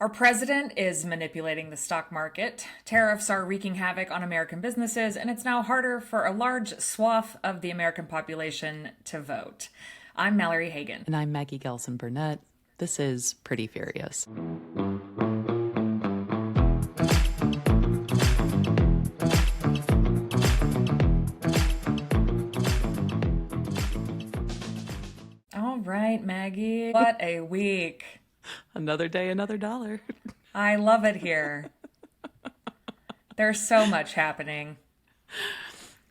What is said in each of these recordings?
Our president is manipulating the stock market. Tariffs are wreaking havoc on American businesses, and it's now harder for a large swath of the American population to vote. I'm Mallory Hagan. And I'm Maggie Gelson Burnett. This is Pretty Furious. All right, Maggie. What a week. Another day, another dollar. I love it here. There's so much happening.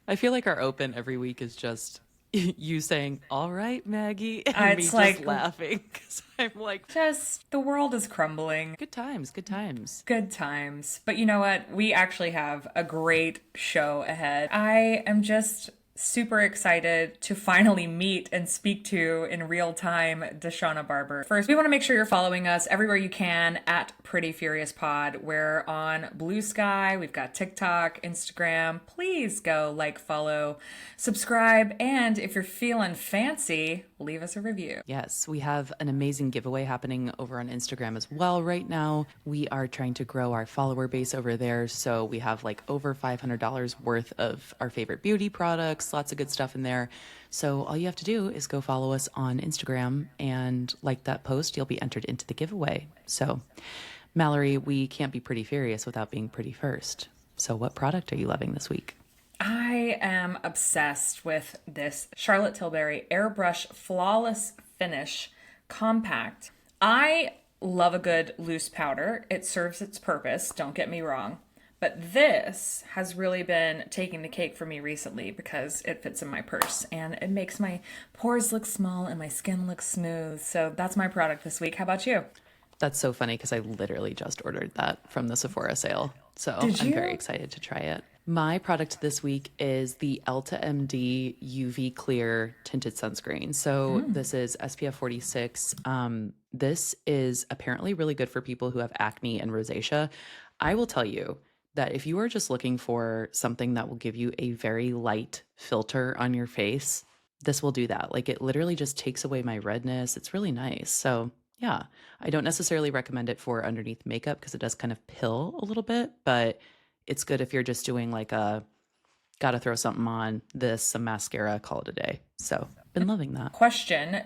I feel like our open every week is just you saying, "All right, Maggie," and me It's just like laughing because I'm like, just the world is crumbling. good times, good times. Good times. But you know what? We actually have a great show ahead. I am just super excited to finally meet and speak to in real time Deshauna Barber. First, we want to make sure you're following us everywhere you can at Pretty Furious Pod. We're on Blue Sky. We've got TikTok, Instagram. Please go like, follow, subscribe, and if you're feeling fancy, leave us a review. Yes, we have an amazing giveaway happening over on Instagram as well right now. We are trying to grow our follower base over there. So we have like over $500 worth of our favorite beauty products, lots of good stuff in there. So all you have to do is go follow us on Instagram and like that post. You'll be entered into the giveaway. So Mallory, we can't be pretty furious without being pretty first. So what product are you loving this week? I am obsessed with this Charlotte Tilbury Airbrush Flawless Finish Compact. I love a good loose powder. It serves its purpose, don't get me wrong. But this has really been taking the cake for me recently because it fits in my purse and it makes my pores look small and my skin look smooth. So that's my product this week. How about you? That's so funny because I literally just ordered that from the Sephora sale. So Did I'm you? very excited to try it. My product this week is the Elta MD UV Clear Tinted Sunscreen. So this is SPF 46. This is apparently really good for people who have acne and rosacea. I will tell you that if you are just looking for something that will give you a very light filter on your face, this will do that. Like it literally just takes away my redness. It's really nice. So yeah, I don't necessarily recommend it for underneath makeup because it does kind of pill a little bit, but it's good if you're just doing like a gotta throw something on this, some mascara, call it a day. So been loving that. Question.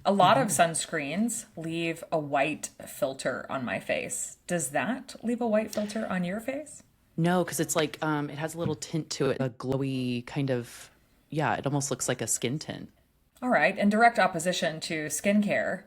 A lot of sunscreens leave a white filter on my face. Does that leave a white filter on your face? No, because it's like it has a little tint to it, a glowy kind of, yeah, it almost looks like a skin tint. All right. In direct opposition to skincare,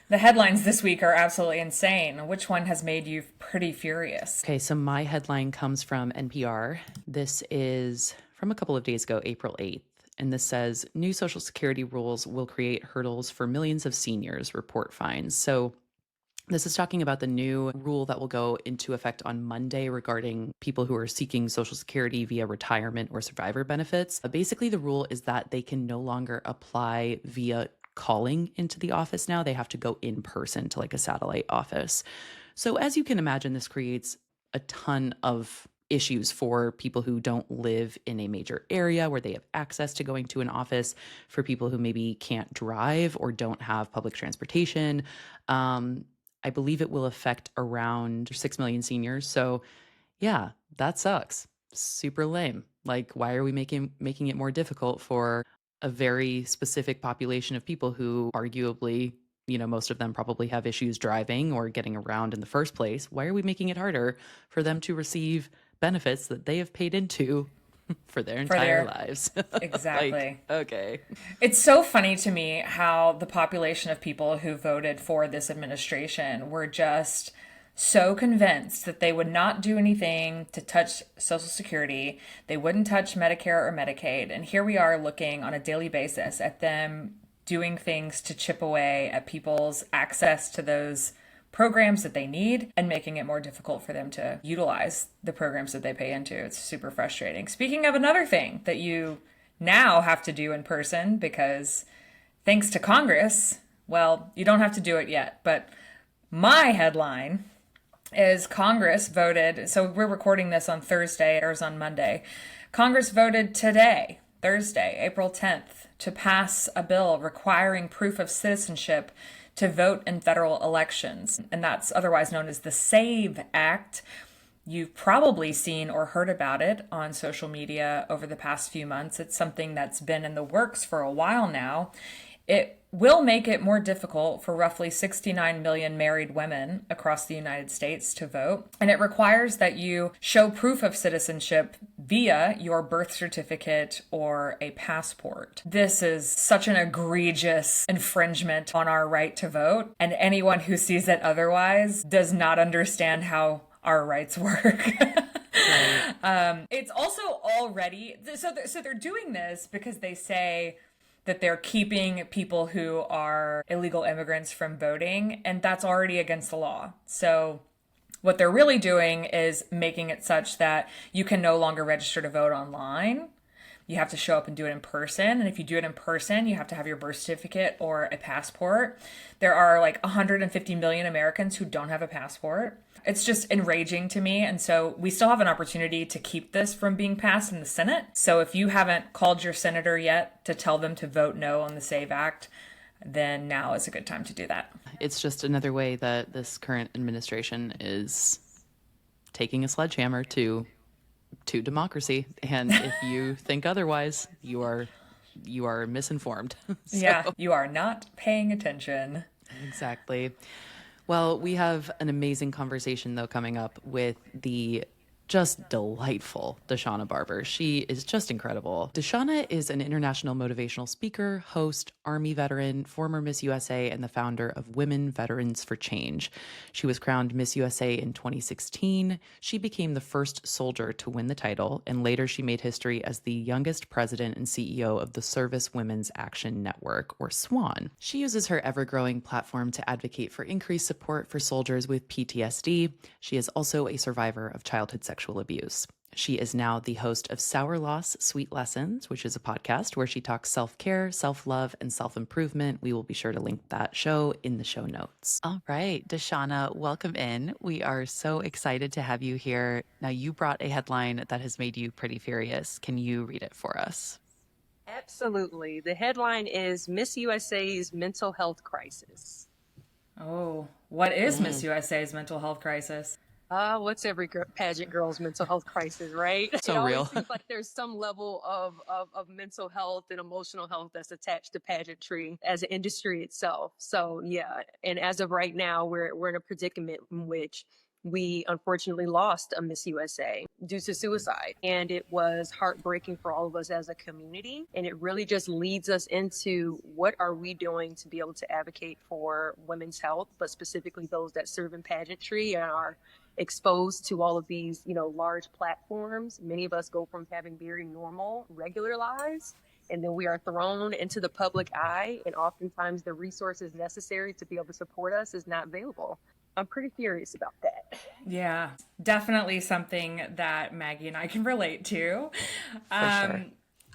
the headlines this week are absolutely insane. Which one has made you pretty furious? Okay, so my headline comes from NPR. This is from a couple of days ago, April 8th. And this says, new Social Security rules will create hurdles for millions of seniors, report finds. So this is talking about the new rule that will go into effect on Monday regarding people who are seeking Social Security via retirement or survivor benefits. Basically, the rule is that they can no longer apply via calling into the office now. They have to go in person to like a satellite office. So as you can imagine, this creates a ton of issues for people who don't live in a major area where they have access to going to an office, for people who maybe can't drive or don't have public transportation. I believe it will affect around 6 million seniors. So yeah, that sucks. Super lame. Like, why are we making it more difficult for a very specific population of people who arguably, you know, most of them probably have issues driving or getting around in the first place? Why are we making it harder for them to receive benefits that they have paid into for their entire lives? Exactly. Like, okay. It's so funny to me how the population of people who voted for this administration were just so convinced that they would not do anything to touch Social Security. They wouldn't touch Medicare or Medicaid. And here we are looking on a daily basis at them doing things to chip away at people's access to those programs that they need and making it more difficult for them to utilize the programs that they pay into. It's super frustrating. Speaking of another thing that you now have to do in person because thanks to Congress, well, you don't have to do it yet, but my headline is Congress voted, so we're recording this on Thursday, it airs on Monday. Congress voted today, Thursday, April 10th, to pass a bill requiring proof of citizenship to vote in federal elections. And that's otherwise known as the SAVE Act. You've probably seen or heard about it on social media over the past few months. It's something that's been in the works for a while now. It will make it more difficult for roughly 69 million married women across the United States to vote. And it requires that you show proof of citizenship via your birth certificate or a passport. This is such an egregious infringement on our right to vote. And anyone who sees it otherwise does not understand how our rights work. It's also already, so they're doing this because they say that they're keeping people who are illegal immigrants from voting, and that's already against the law. So what they're really doing is making it such that you can no longer register to vote online. You have to show up and do it in person. And if you do it in person, you have to have your birth certificate or a passport. There are like 150 million Americans who don't have a passport. It's just enraging to me. And so we still have an opportunity to keep this from being passed in the Senate. So if you haven't called your senator yet to tell them to vote no on the SAVE Act, then now is a good time to do that. It's just another way that this current administration is taking a sledgehammer to democracy. And if you think otherwise, you are misinformed. So. Yeah, you are not paying attention. Exactly. Well, we have an amazing conversation, though, coming up with the just delightful Deshauna Barber. She is just incredible. Deshauna is an international motivational speaker, host, Army veteran, former Miss USA, and the founder of Women Veterans for Change. She was crowned Miss USA in 2016. She became the first soldier to win the title, and later she made history as the youngest president and CEO of the Service Women's Action Network, or SWAN. She uses her ever-growing platform to advocate for increased support for soldiers with PTSD. She is also a survivor of childhood sexual abuse. She is now the host of Sour Loss, Sweet Lessons, which is a podcast where she talks self-care, self-love, and self-improvement. We will be sure to link that show in the show notes. All right, Deshauna, welcome in. We are so excited to have you here. Now, you brought a headline that has made you pretty furious. Can you read it for us? Absolutely. The headline is Miss USA's mental health crisis. Oh, what is Miss USA's mental health crisis? What's every pageant girl's mental health crisis, right? So real. It always seems like there's some level of mental health and emotional health that's attached to pageantry as an industry itself. So yeah, and as of right now, we're in a predicament in which we unfortunately lost a Miss USA due to suicide. And it was heartbreaking for all of us as a community. And it really just leads us into what are we doing to be able to advocate for women's health, but specifically those that serve in pageantry and are exposed to all of these, large platforms. Many of us go from having very normal, regular lives, and then we are thrown into the public eye, and oftentimes the resources necessary to be able to support us is not available. I'm pretty furious about that. Yeah, definitely something that Maggie and I can relate to. For sure.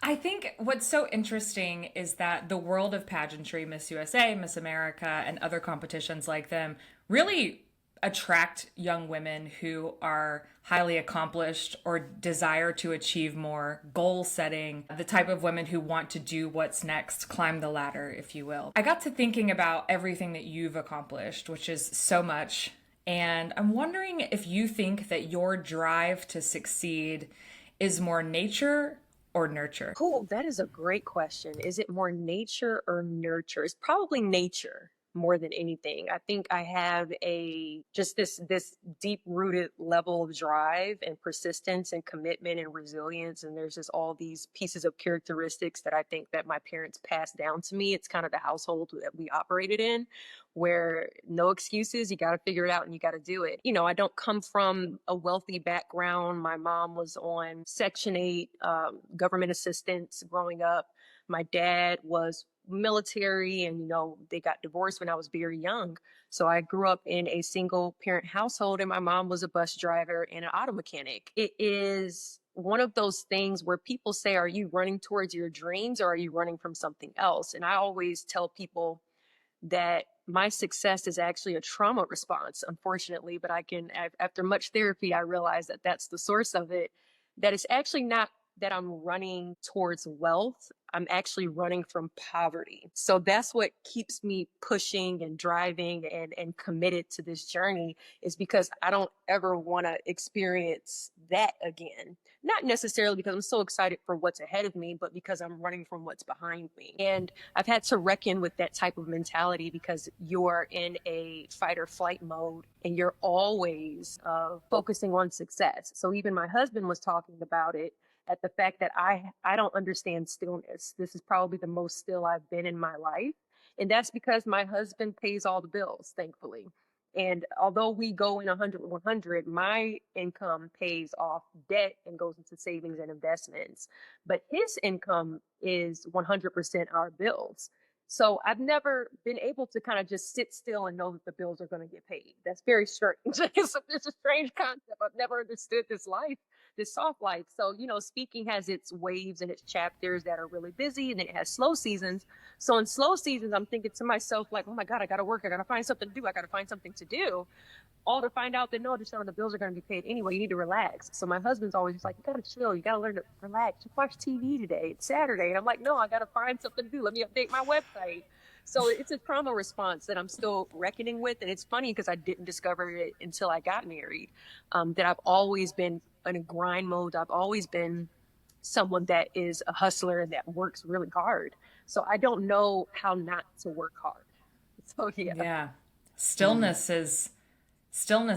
I think what's so interesting is that the world of pageantry, Miss USA, Miss America, and other competitions like them really attract young women who are highly accomplished or desire to achieve more, goal setting, the type of women who want to do what's next, climb the ladder, if you will. I got to thinking about everything that you've accomplished, which is so much. And I'm wondering if you think that your drive to succeed is more nature or nurture? Cool. That is a great question. Is it more nature or nurture? It's probably nature more than anything. I think I have this deep rooted level of drive and persistence and commitment and resilience. And there's just all these pieces of characteristics that I think that my parents passed down to me. It's kind of the household that we operated in, where no excuses, you got to figure it out and you got to do it. I don't come from a wealthy background. My mom was on Section 8 government assistance growing up. My dad was military and, they got divorced when I was very young. So I grew up in a single parent household and my mom was a bus driver and an auto mechanic. It is one of those things where people say, are you running towards your dreams or are you running from something else? And I always tell people that my success is actually a trauma response, unfortunately, but after much therapy, I realized that that's the source of it, that it's actually not that I'm running towards wealth. I'm actually running from poverty. So that's what keeps me pushing and driving and committed to this journey, is because I don't ever want to experience that again. Not necessarily because I'm so excited for what's ahead of me, but because I'm running from what's behind me. And I've had to reckon with that type of mentality, because you're in a fight or flight mode and you're always focusing on success. So even my husband was talking about it, at the fact that I don't understand stillness. This is probably the most still I've been in my life. And that's because my husband pays all the bills, thankfully. And although we go in 100, my income pays off debt and goes into savings and investments. But his income is 100% our bills. So I've never been able to kind of just sit still and know that the bills are going to get paid. That's very strange. It's a strange concept. I've never understood this life, this soft life. So, speaking has its waves and its chapters that are really busy, and then it has slow seasons. So in slow seasons, I'm thinking to myself, like, oh my God, I got to work. I got to find something to do. I got to find something to do. All to find out that no, Deshauna, the bills are going to be paid anyway. You need to relax. So my husband's always just like, you got to chill. You got to learn to relax. Just watch TV today. It's Saturday. And I'm like, no, I got to find something to do. Let me update my website. So it's a trauma response that I'm still reckoning with. And it's funny because I didn't discover it until I got married, that I've always been in a grind mode. I've always been someone that is a hustler and that works really hard. So I don't know how not to work hard. So yeah. Yeah. Stillness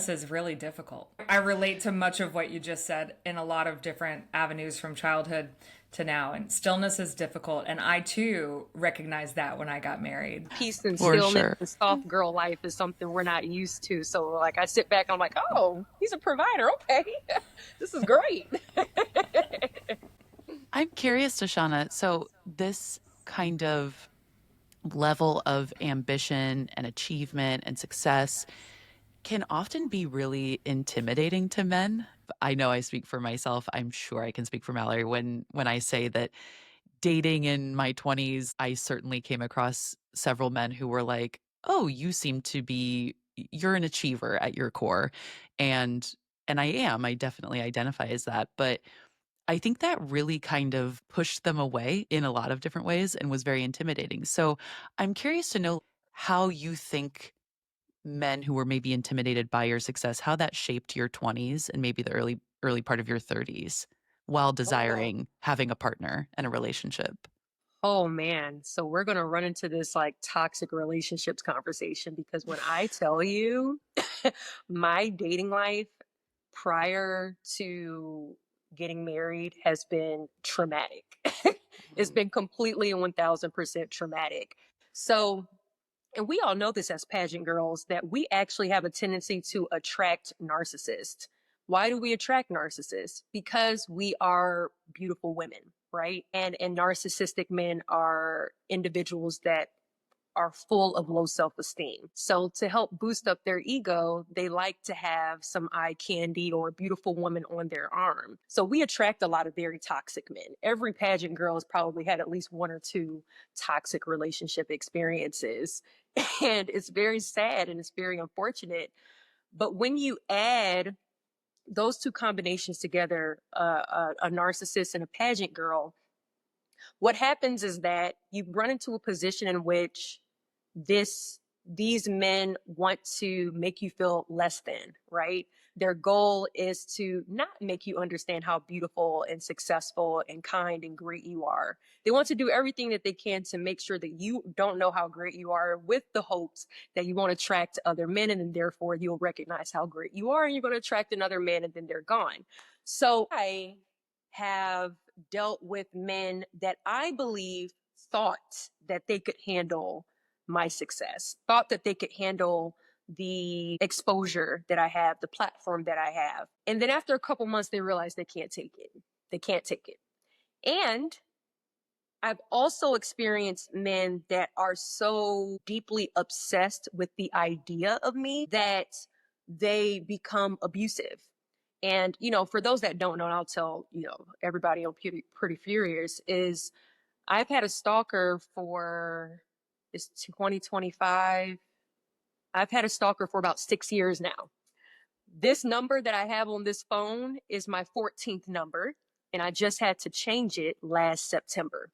is really difficult. I relate to much of what you just said in a lot of different avenues from childhood to now. And stillness is difficult. And I too recognized that when I got married. Peace and For stillness sure. and soft girl life is something we're not used to. So like I sit back and I'm like, oh, he's a provider. Okay. This is great. I'm curious, Deshauna. So this kind of level of ambition and achievement and success can often be really intimidating to men. I know I speak for myself. I'm sure I can speak for Mallory when I say that dating in my 20s, I certainly came across several men who were like, "Oh, you seem to be you're an achiever at your core." And and I am. I definitely identify as that, but I think that really kind of pushed them away in a lot of different ways and was very intimidating. So, I'm curious to know how you think men who were maybe intimidated by your success, how that shaped your 20s and maybe the early part of your 30s while desiring having a partner and a relationship. Oh man. So we're going to run into this like toxic relationships conversation, because when I tell you my dating life prior to getting married has been traumatic. It's been completely and 1000% traumatic. So, and we all know this as pageant girls, that we actually have a tendency to attract narcissists. Why do we attract narcissists? Because we are beautiful women, right? And narcissistic men are individuals that are full of low self-esteem. So to help boost up their ego, they like to have some eye candy or a beautiful woman on their arm. So we attract a lot of very toxic men. Every pageant girl has probably had at least one or two toxic relationship experiences. And it's very sad and it's very unfortunate. But when you add those two combinations together, a narcissist and a pageant girl, what happens is that you run into a position in which these men want to make you feel less than, right? Their goal is to not make you understand how beautiful and successful and kind and great you are. They want to do everything that they can to make sure that you don't know how great you are, with the hopes that you won't attract other men, and then therefore you'll recognize how great you are and you're going to attract another man, and then they're gone. So I have dealt with men that I believe thought that they could handle my success, thought that they could handle the exposure that I have, the platform that I have. And then after a couple months, they realize they can't take it. They can't take it. And I've also experienced men that are so deeply obsessed with the idea of me that they become abusive. And, for those that don't know, and I'll tell, everybody on Pretty Furious, is I've had a stalker for, it's 2025. I've had a stalker for about 6 years now. This number that I have on this phone is my 14th number, and I just had to change it last September.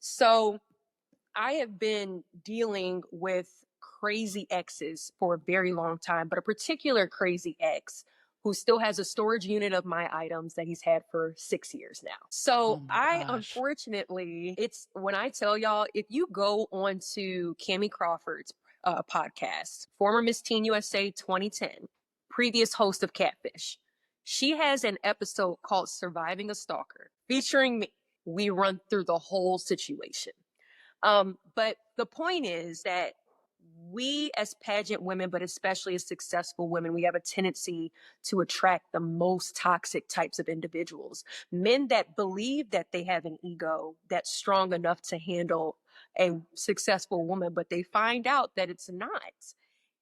So I have been dealing with crazy exes for a very long time, but a particular crazy ex who still has a storage unit of my items that he's had for 6 years now. Oh So my I, gosh. unfortunately, it's when I tell y'all, if you go on to Cammie Crawford's podcast, former Miss Teen USA 2010, previous host of Catfish, she has an episode called Surviving a Stalker featuring me. We run through the whole situation. But the point is that we as pageant women, but especially as successful women, we have a tendency to attract the most toxic types of individuals. Men that believe that they have an ego that's strong enough to handle a successful woman, but they find out that it's not.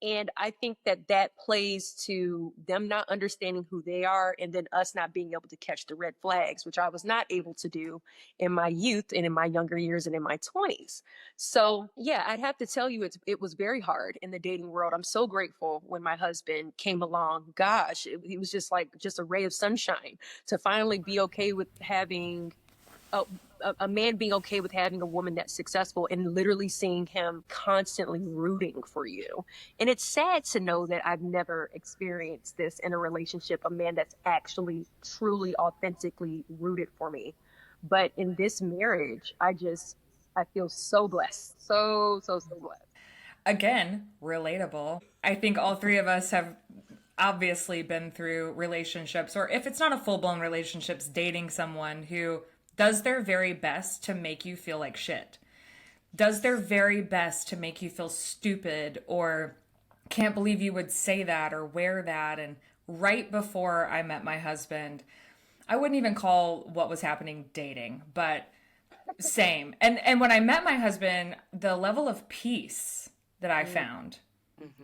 And I think that that plays to them not understanding who they are and then us not being able to catch the red flags, which I was not able to do in my youth and in my younger years and in my 20s. So, yeah, I'd have to tell you it was very hard in the dating world. I'm so grateful when my husband came along. Gosh, he was just like just a ray of sunshine to finally be okay with having a, a man being okay with having a woman that's successful and literally seeing him constantly rooting for you. And it's sad to know that I've never experienced this in a relationship, a man that's actually truly authentically rooted for me. But in this marriage, I feel so blessed. So blessed. Again, relatable. I think all three of us have obviously been through relationships, or if it's not a full blown relationships, dating someone who does their very best to make you feel like shit, does their very best to make you feel stupid or can't believe you would say that or wear that. And right before I met my husband, I wouldn't even call what was happening dating, but same. And when I met my husband, the level of peace that I found,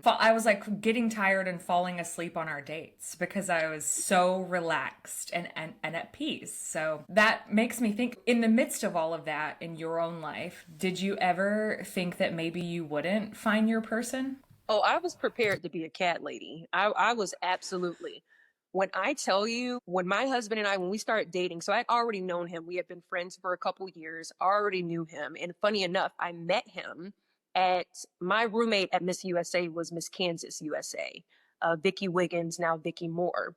I was like getting tired and falling asleep on our dates because I was so relaxed and at peace. So that makes me think, in the midst of all of that in your own life, did you ever think that maybe you wouldn't find your person? Oh, I was prepared to be a cat lady. I was absolutely. When I tell you, when my husband and I, when we started dating, so I'd already known him. We had been friends for a couple years, already knew him. And funny enough, I met him at my roommate at Miss USA was Miss Kansas USA, Vicki Wiggins, now Vicki Moore.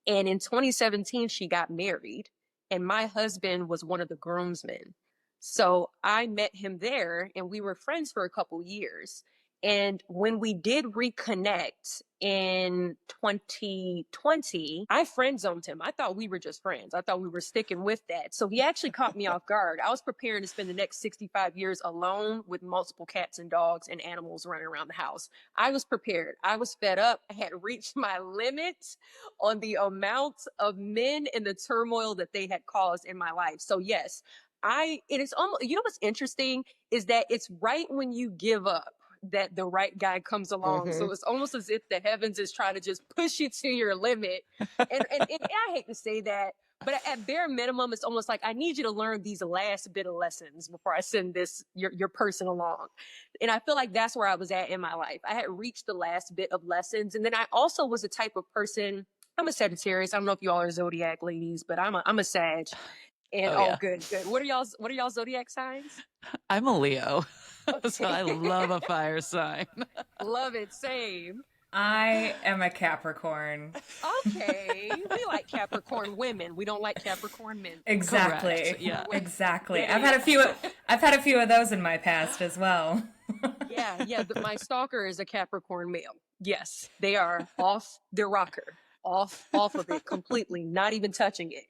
And in 2017, she got married, and my husband was one of the groomsmen. So I met him there, and we were friends for a couple years. And when we did reconnect in 2020, I friend zoned him. I thought we were just friends. I thought we were sticking with that. So he actually caught me off guard. I was preparing to spend the next 65 years alone with multiple cats and dogs and animals running around the house. I was prepared. I was fed up. I had reached my limit on the amount of men and the turmoil that they had caused in my life. So yes, it is almost, you know, what's interesting is that it's right when you give up that the right guy comes along. So it's almost as if the heavens is trying to just push you to your limit. And I hate to say that, but at bare minimum, it's almost like I need you to learn these last bit of lessons before I send your person along. And I feel like that's where I was at in my life. I had reached the last bit of lessons. And then I also was the type of person, I'm a Sagittarius. I don't know if you all are zodiac ladies, but I'm a Sag. And Oh yeah. good. What are y'all zodiac signs? I'm a Leo. So Okay. I love a fire sign. Love it. Same. I am a Capricorn. Okay. We like Capricorn women. We don't like Capricorn men. Exactly. Correct. Yeah. Exactly. Yeah, I've had a few of those in my past as well. yeah. My stalker is a Capricorn male. Yes, they are off their rocker, off of it completely, not even touching it.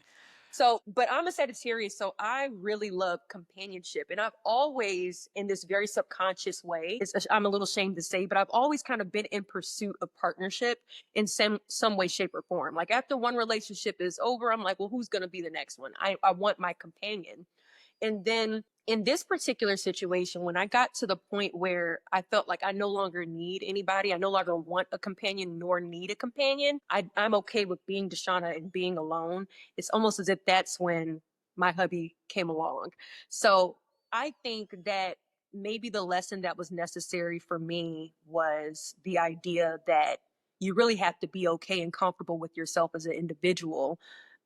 So, but I'm a Sagittarius, so I really love companionship. And I've always, in this very subconscious way, I'm a little ashamed to say, but I've always kind of been in pursuit of partnership in some way, shape, or form. Like after one relationship is over, I'm like, well, who's going to be the next one? I want my companion. And then in this particular situation, when I got to the point where I felt like I no longer need anybody, I no longer want a companion nor need a companion, I'm okay with being Deshauna and being alone. It's almost as if that's when my hubby came along. So I think that maybe the lesson that was necessary for me was the idea that you really have to be okay and comfortable with yourself as an individual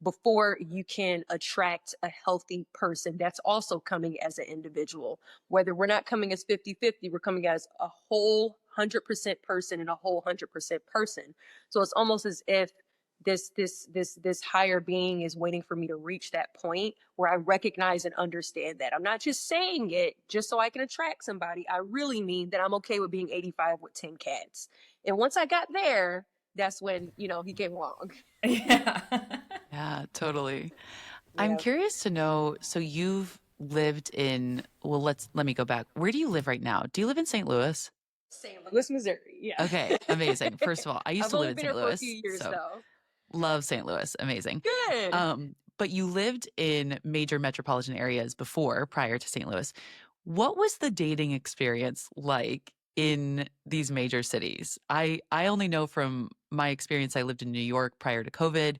before you can attract a healthy person that's also coming as an individual. Whether we're not coming as 50-50, we're coming as a whole 100% person and a whole 100% person. So it's almost as if this higher being is waiting for me to reach that point where I recognize and understand that I'm not just saying it just so I can attract somebody. I really mean that I'm okay with being 85 with 10 cats. And once I got there, that's when, he came along. Yeah. Yeah, totally. I'm Yeah. curious to know, so you've lived in, well, let me go back. Where do you live right now? Do you live in St. Louis? St. Louis, Missouri. Yeah. Okay, amazing. First of all, I used I've to live only in been St. here for a few Louis, years so though. love St. Louis. Amazing. Good. But you lived in major metropolitan areas before, prior to St. Louis. What was the dating experience like in these major cities? I only know from my experience, I lived in New York prior to COVID.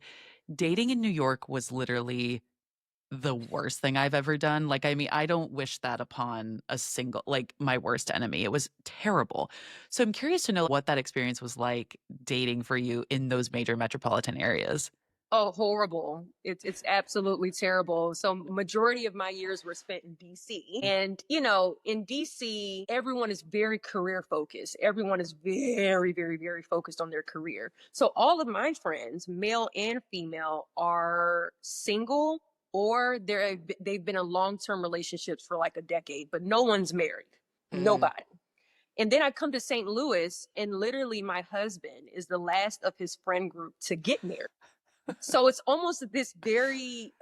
Dating in New York was literally the worst thing I've ever done. Like, I mean, I don't wish that upon my worst enemy. It was terrible. So I'm curious to know what that experience was like dating for you in those major metropolitan areas. Oh, horrible. It's absolutely terrible. So majority of my years were spent in DC. And, in DC, everyone is very career focused. Everyone is very, very, very focused on their career. So all of my friends, male and female, are single or they've been in long-term relationships for like a decade, but no one's married. Nobody. And then I come to St. Louis and literally my husband is the last of his friend group to get married. So it's almost this very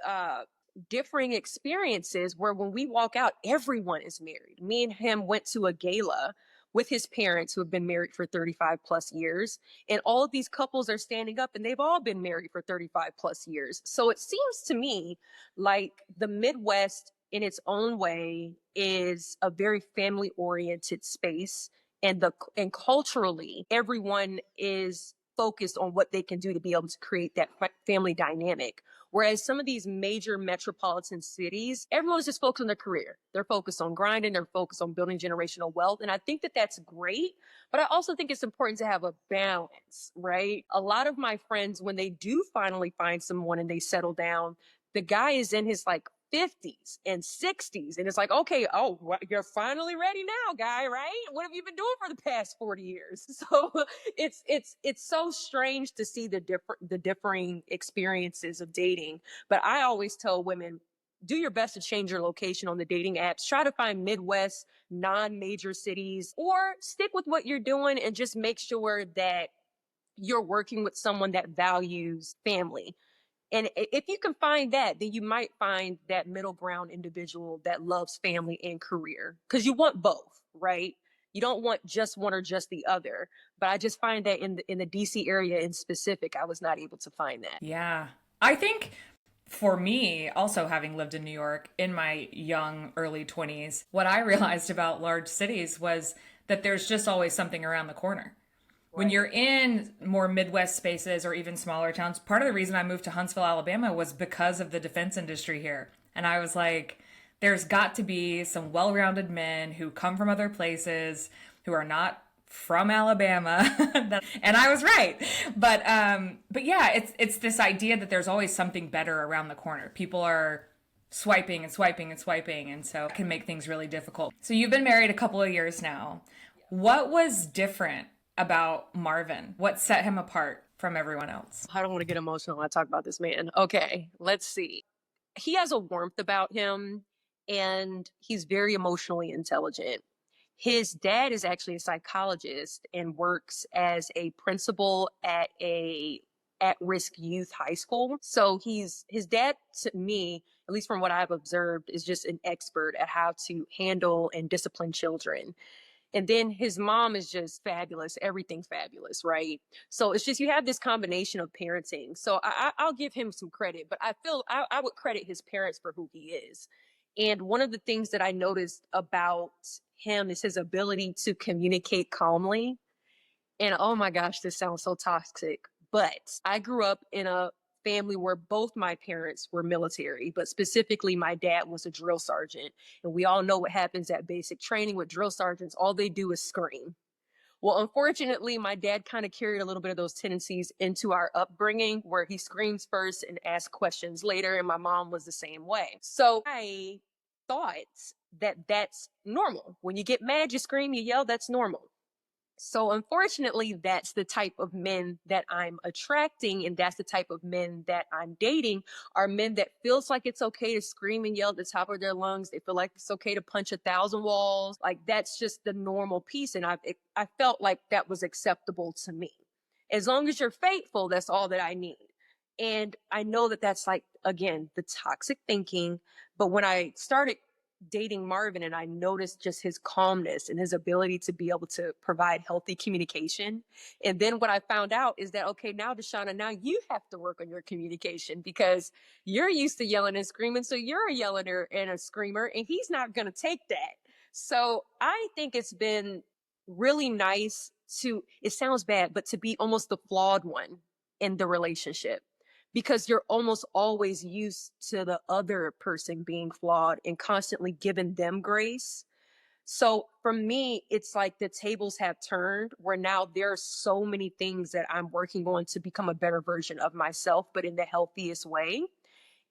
differing experiences where when we walk out, everyone is married. Me and him went to a gala with his parents who have been married for 35 plus years. And all of these couples are standing up and they've all been married for 35 plus years. So it seems to me like the Midwest in its own way is a very family oriented space. And culturally, everyone is focused on what they can do to be able to create that family dynamic. Whereas some of these major metropolitan cities, everyone's just focused on their career. They're focused on grinding. They're focused on building generational wealth. And I think that that's great. But I also think it's important to have a balance, right? A lot of my friends, when they do finally find someone and they settle down, the guy is in his 50s and 60s. And it's like, okay, you're finally ready now, guy, right? What have you been doing for the past 40 years? So it's so strange to see the differing experiences of dating. But I always tell women, do your best to change your location on the dating apps. Try to find Midwest, non-major cities, or stick with what you're doing and just make sure that you're working with someone that values family. And if you can find that, then you might find that middle ground individual that loves family and career, because you want both, right? You don't want just one or just the other. But I just find that in the DC area in specific, I was not able to find that. Yeah. I think for me, also having lived in New York in my young early 20s, what I realized about large cities was that there's just always something around the corner. When you're in more Midwest spaces or even smaller towns, part of the reason I moved to Huntsville, Alabama was because of the defense industry here. And I was like, there's got to be some well-rounded men who come from other places, who are not from Alabama. And I was right. But yeah, it's this idea that there's always something better around the corner. People are swiping and swiping and swiping, and so it can make things really difficult. So you've been married a couple of years now. What was different about Marvin? What set him apart from everyone else? I don't want to get emotional when I talk about this man. Okay, let's see. He has a warmth about him and he's very emotionally intelligent. His dad is actually a psychologist and works as a principal at a at-risk youth high school. So his dad, to me, at least from what I've observed, is just an expert at how to handle and discipline children. And then his mom is just fabulous, everything fabulous, right? So it's just, you have this combination of parenting. So I'll give him some credit, but I feel I would credit his parents for who he is. And one of the things that I noticed about him is his ability to communicate calmly. And oh my gosh, this sounds so toxic, but I grew up in a family where both my parents were military, but specifically my dad was a drill sergeant. And we all know what happens at basic training with drill sergeants. All they do is scream. Well, unfortunately, my dad kind of carried a little bit of those tendencies into our upbringing where he screams first and asks questions later. And my mom was the same way. So I thought that that's normal. When you get mad, you scream, you yell, that's normal. So unfortunately, that's the type of men that I'm attracting, and that's the type of men that I'm dating, are men that feels like it's okay to scream and yell at the top of their lungs. They feel like it's okay to punch 1,000 walls. Like that's just the normal piece. And I felt like that was acceptable to me. As long as you're faithful, that's all that I need. And I know that that's like, again, the toxic thinking. But when I started dating Marvin and I noticed just his calmness and his ability to be able to provide healthy communication. And then what I found out is that, okay, now Deshauna, now you have to work on your communication because you're used to yelling and screaming. So you're a yeller and a screamer and he's not going to take that. So I think it's been really nice it sounds bad, but to be almost the flawed one in the relationship, because you're almost always used to the other person being flawed and constantly giving them grace. So for me, it's like the tables have turned where now there are so many things that I'm working on to become a better version of myself, but in the healthiest way.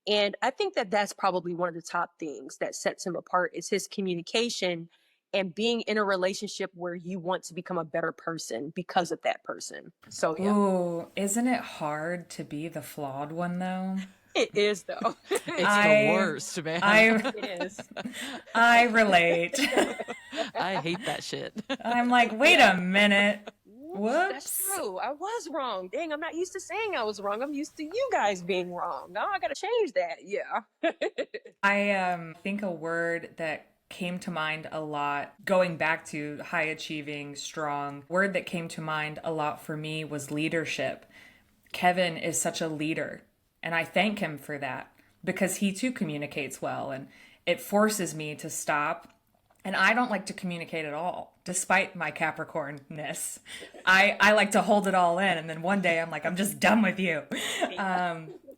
And I think that that's probably one of the top things that sets him apart is his communication and being in a relationship where you want to become a better person because of that person. So yeah. Ooh, isn't it hard to be the flawed one though? It is though. It's the worst, man. It is. I relate. I hate that shit. I'm like, wait a minute. Whoops. That's true. I was wrong. Dang, I'm not used to saying I was wrong. I'm used to you guys being wrong. Now I gotta change that. Yeah. I think a word that came to mind a lot, going back to high achieving, strong, word that came to mind a lot for me was leadership. Kevin is such a leader, and I thank him for that because he too communicates well, and it forces me to stop. And I don't like to communicate at all, despite my Capricorn-ness. I like to hold it all in, and then one day I'm like, I'm just done with you.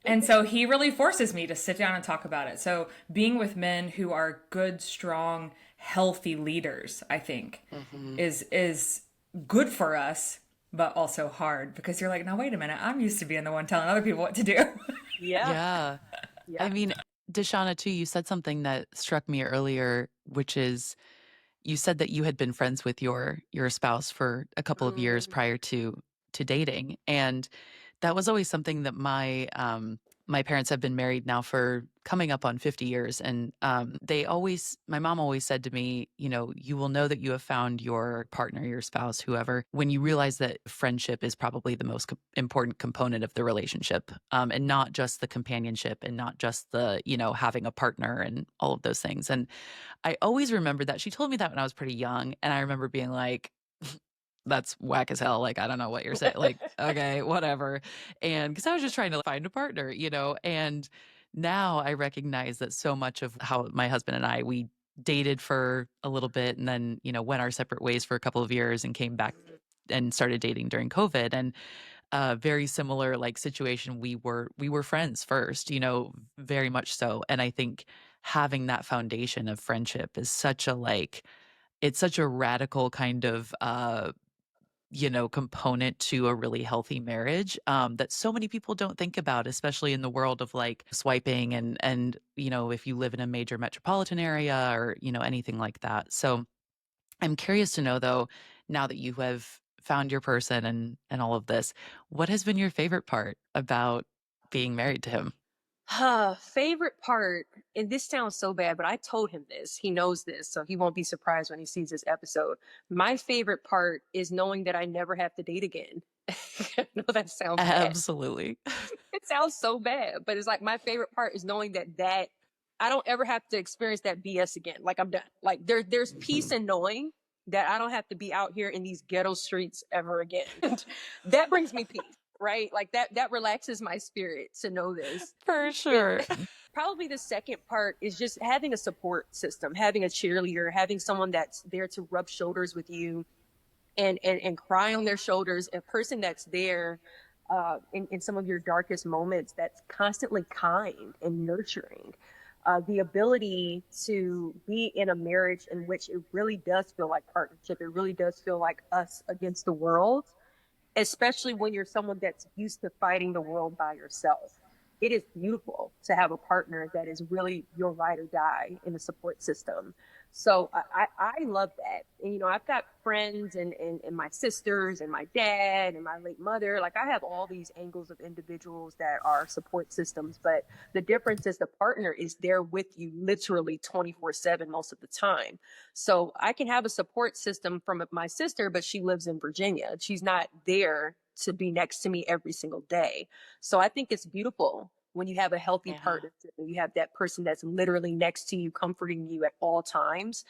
And so he really forces me to sit down and talk about it. So being with men who are good, strong, healthy leaders, I think, is good for us, but also hard because you're like, no, wait a minute. I'm used to being the one telling other people what to do. Yeah. I mean, Deshauna, too, you said something that struck me earlier, which is you said that you had been friends with your spouse for a couple of years prior to dating. And that was always something that my parents have been married now for coming up on 50 years. And my mom always said to me, you will know that you have found your partner, your spouse, whoever, when you realize that friendship is probably the most important component of the relationship, and not just the companionship and not just the, having a partner and all of those things. And I always remember that. She told me that when I was pretty young. And I remember being like, that's whack as hell. Like, I don't know what you're saying. Like, okay, whatever. And because I was just trying to find a partner, and now I recognize that so much of how my husband and we dated for a little bit and then, went our separate ways for a couple of years and came back and started dating during COVID. And very similar like situation. We were friends first, very much so. And I think having that foundation of friendship is it's such a radical kind of component to a really healthy marriage, that so many people don't think about, especially in the world of like swiping and if you live in a major metropolitan area or anything like that. So I'm curious to know though, now that you have found your person and all of this, what has been your favorite part about being married to him? Favorite part, and this sounds so bad, but I told him this. He knows this, so he won't be surprised when he sees this episode. My favorite part is knowing that I never have to date again. I know that sounds bad. Absolutely. It sounds so bad, but it's like my favorite part is knowing that I don't ever have to experience that BS again. Like I'm done. Like there's peace in knowing that I don't have to be out here in these ghetto streets ever again. That brings me peace. Right? Like that relaxes my spirit to know this. For sure. Probably the second part is just having a support system, having a cheerleader, having someone that's there to rub shoulders with you and cry on their shoulders, a person that's there in some of your darkest moments, that's constantly kind and nurturing. the ability to be in a marriage in which it really does feel like partnership. It really does feel like us against the world, especially when you're someone that's used to fighting the world by yourself. It is beautiful to have a partner that is really your ride or die in a support system. So I love that. And, you know, I've got friends and my sisters and my dad and my late mother. Like I have all these angles of individuals that are support systems, but the difference is the partner is there with you literally 24/7 most of the time. So I can have a support system from my sister, but she lives in Virginia. She's not there to be next to me every single day. So I think it's beautiful when you have a healthy Yeah. partnership and you have that person that's literally next to you, comforting you at all times.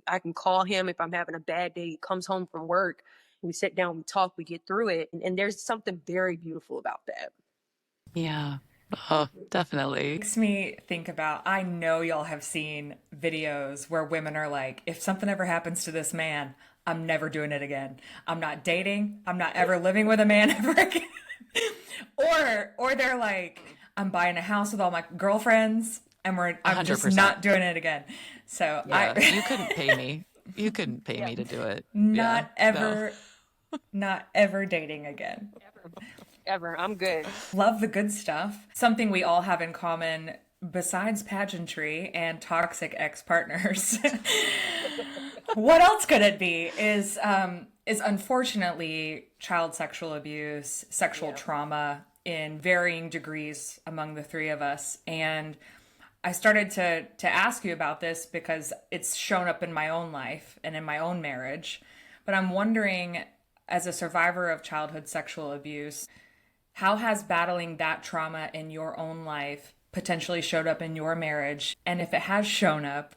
I can call him if I'm having a bad day. He comes home from work. We sit down, we talk, we get through it. And there's something very beautiful about that. Yeah. Oh, definitely. Makes me think about, I know y'all have seen videos where women are like, if something ever happens to this man, I'm never doing it again. I'm not dating. I'm not ever living with a man ever again. Or they're like, I'm buying a house with all my girlfriends and I'm just 100%. not doing it again. So Yeah. I You couldn't pay me. You couldn't pay Yeah. me to do it. Yeah. not No. ever not ever dating again. Ever. I'm good. Love the good stuff. Something we all have in common besides pageantry and toxic ex-partners. What else could it be is unfortunately child sexual abuse, sexual Yeah. trauma in varying degrees among the three of us. And I started to ask you about this because it's shown up in my own life and in my own marriage. But I'm wondering, as a survivor of childhood sexual abuse, how has battling that trauma in your own life potentially showed up in your marriage? And if it has shown up,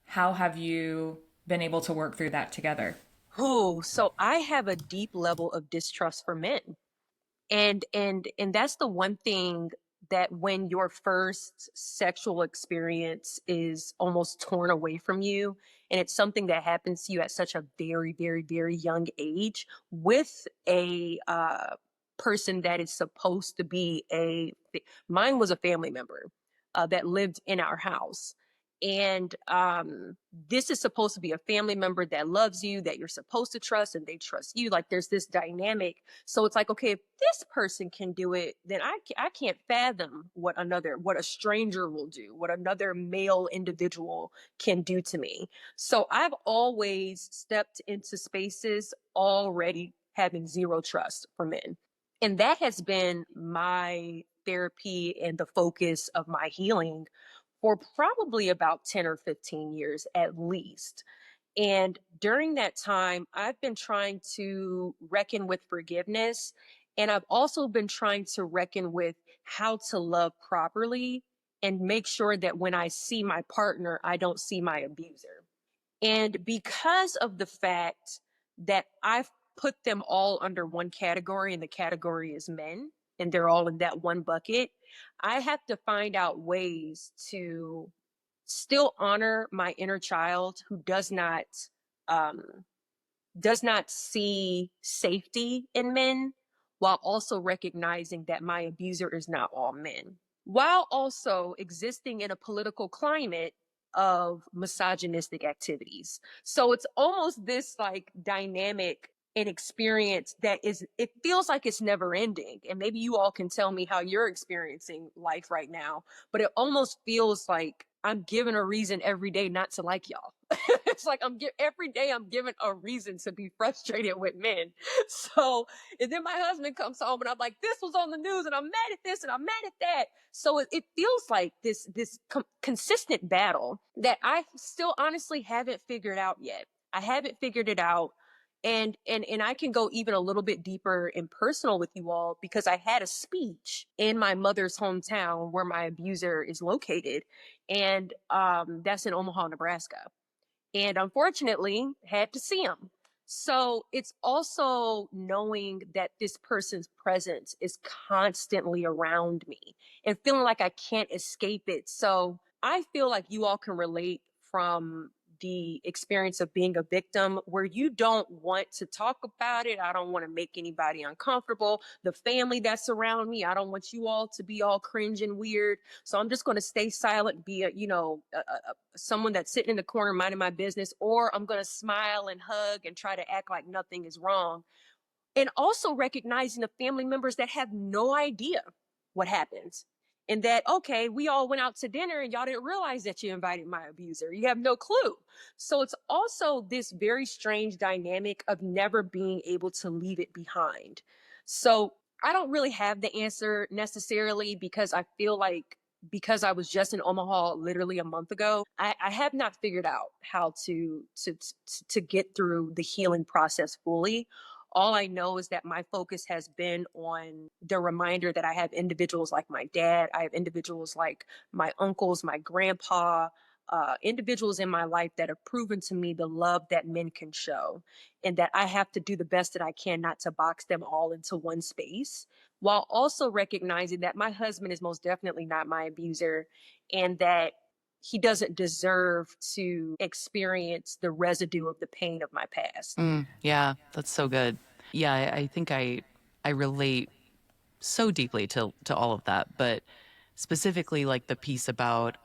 how have you been able to work through that together? Oh, so I have a deep level of distrust for men. And that's the one thing that when your first sexual experience is almost torn away from you, and it's something that happens to you at such a very, very, very young age with a person that is supposed to be mine was a family member that lived in our house. And this is supposed to be a family member that loves you, that you're supposed to trust, and they trust you. Like there's this dynamic. So it's like, okay, if this person can do it, then I can't fathom what a stranger will do, what another male individual can do to me. So I've always stepped into spaces already having zero trust for men. And that has been my therapy and the focus of my healing for probably about 10 or 15 years at least. And during that time, I've been trying to reckon with forgiveness. And I've also been trying to reckon with how to love properly and make sure that when I see my partner, I don't see my abuser. And because of the fact that I've put them all under one category, and the category is men, and they're all in that one bucket, I have to find out ways to still honor my inner child who um, does not see safety in men, while also recognizing that my abuser is not all men, while also existing in a political climate of misogynistic activities. So it's almost this like dynamic and experience that it feels like it's never ending. And maybe you all can tell me how you're experiencing life right now, but it almost feels like I'm given a reason every day not to like y'all. It's like every day I'm given a reason to be frustrated with men. So, and then my husband comes home and I'm like, this was on the news and I'm mad at this and I'm mad at that. So it feels like this consistent battle that I still honestly haven't figured out yet. I haven't figured it out. And I can go even a little bit deeper and personal with you all because I had a speech in my mother's hometown where my abuser is located, and that's in Omaha, Nebraska. And unfortunately, had to see him. So it's also knowing that this person's presence is constantly around me and feeling like I can't escape it. So I feel like you all can relate from the experience of being a victim where you don't want to talk about it. I don't want to make anybody uncomfortable. The family that's around me, I don't want you all to be all cringe and weird. So I'm just going to stay silent, be someone that's sitting in the corner minding my business, or I'm going to smile and hug and try to act like nothing is wrong. And also recognizing the family members that have no idea what happens. And that, okay, we all went out to dinner and y'all didn't realize that you invited my abuser. You have no clue. So it's also this very strange dynamic of never being able to leave it behind. So I don't really have the answer necessarily, because I feel like, because I was just in Omaha literally a month ago, I have not figured out how to get through the healing process fully. All I know is that my focus has been on the reminder that I have individuals like my dad, I have individuals like my uncles, my grandpa, individuals in my life that have proven to me the love that men can show, and that I have to do the best that I can not to box them all into one space, while also recognizing that my husband is most definitely not my abuser, and that he doesn't deserve to experience the residue of the pain of my past. Yeah, that's so good. Yeah, I think I relate so deeply to all of that, but specifically like the piece about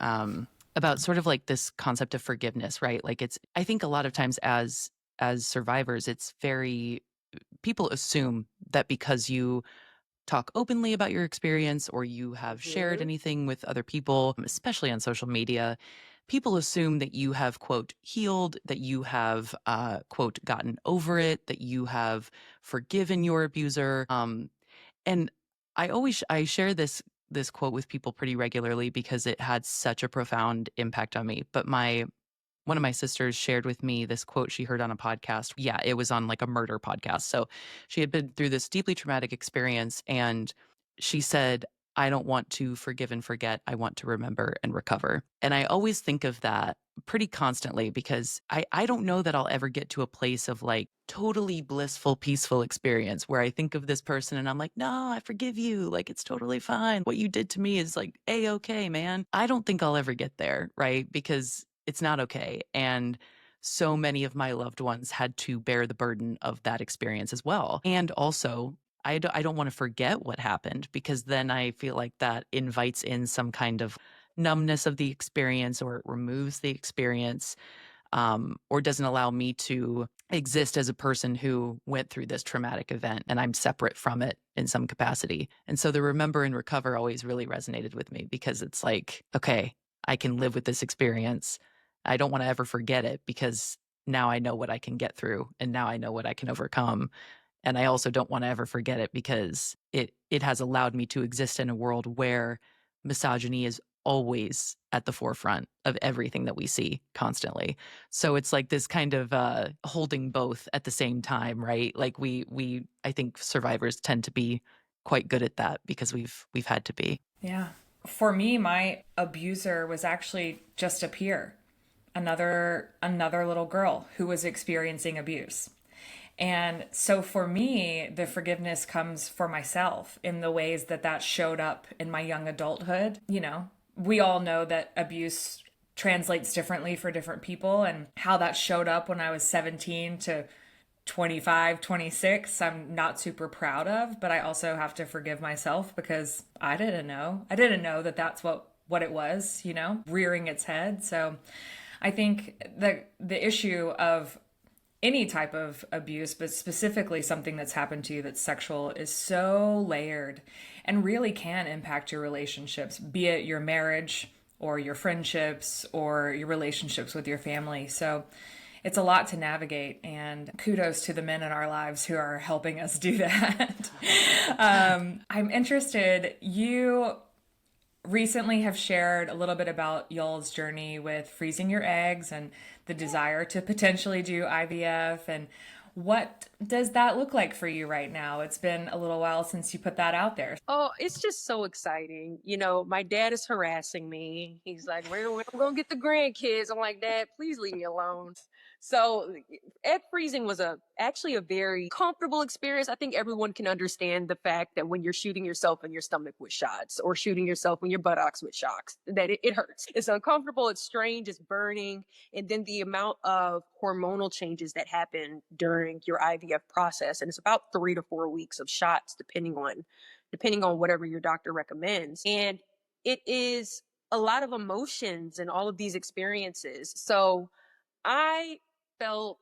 sort of like this concept of forgiveness, right? Like it's, I think a lot of times as survivors, it's very, people assume that because you talk openly about your experience or you have shared Mhm. anything with other people, especially on social media, people assume that you have, quote, healed, that you have, quote, gotten over it, that you have forgiven your abuser. And I share this quote with people pretty regularly because it had such a profound impact on me. But one of my sisters shared with me this quote she heard on a podcast. Yeah, it was on like a murder podcast. So she had been through this deeply traumatic experience, and she said, I don't want to forgive and forget. I want to remember and recover. And I always think of that pretty constantly because I don't know that I'll ever get to a place of like totally blissful, peaceful experience where I think of this person and I'm like, no, I forgive you. Like, it's totally fine. What you did to me is like A-okay, man. I don't think I'll ever get there, right? Because it's not okay. And so many of my loved ones had to bear the burden of that experience as well. And also, I don't want to forget what happened because then I feel like that invites in some kind of numbness of the experience, or it removes the experience, or doesn't allow me to exist as a person who went through this traumatic event and I'm separate from it in some capacity. And so the remember and recover always really resonated with me because it's like, okay, I can live with this experience. I don't want to ever forget it because now I know what I can get through and now I know what I can overcome. And I also don't want to ever forget it because it has allowed me to exist in a world where misogyny is always at the forefront of everything that we see constantly. So it's like this kind of holding both at the same time, right? Like we I think survivors tend to be quite good at that because we've had to be. Yeah. For me, my abuser was actually just a peer, another little girl who was experiencing abuse. And so for me, the forgiveness comes for myself in the ways that that showed up in my young adulthood. You know, we all know that abuse translates differently for different people, and how that showed up when I was 17 to 25, 26, I'm not super proud of, but I also have to forgive myself because I didn't know. I didn't know that that's what it was, you know, rearing its head. So I think the issue of any type of abuse, but specifically something that's happened to you that's sexual, is so layered and really can impact your relationships, be it your marriage or your friendships or your relationships with your family. So it's a lot to navigate, and kudos to the men in our lives who are helping us do that. I'm interested, you recently have shared a little bit about y'all's journey with freezing your eggs and the desire to potentially do IVF. And what does that look like for you right now? It's been a little while since you put that out there. Oh, it's just so exciting. You know, my dad is harassing me. He's like, we're going to get the grandkids. I'm like, Dad, please leave me alone. So egg freezing was actually a very comfortable experience. I think everyone can understand the fact that when you're shooting yourself in your stomach with shots or shooting yourself in your buttocks with shocks, that it hurts. It's uncomfortable, it's strange, it's burning. And then the amount of hormonal changes that happen during your IVF process, and it's about 3 to 4 weeks of shots, depending on whatever your doctor recommends. And it is a lot of emotions and all of these experiences. So I felt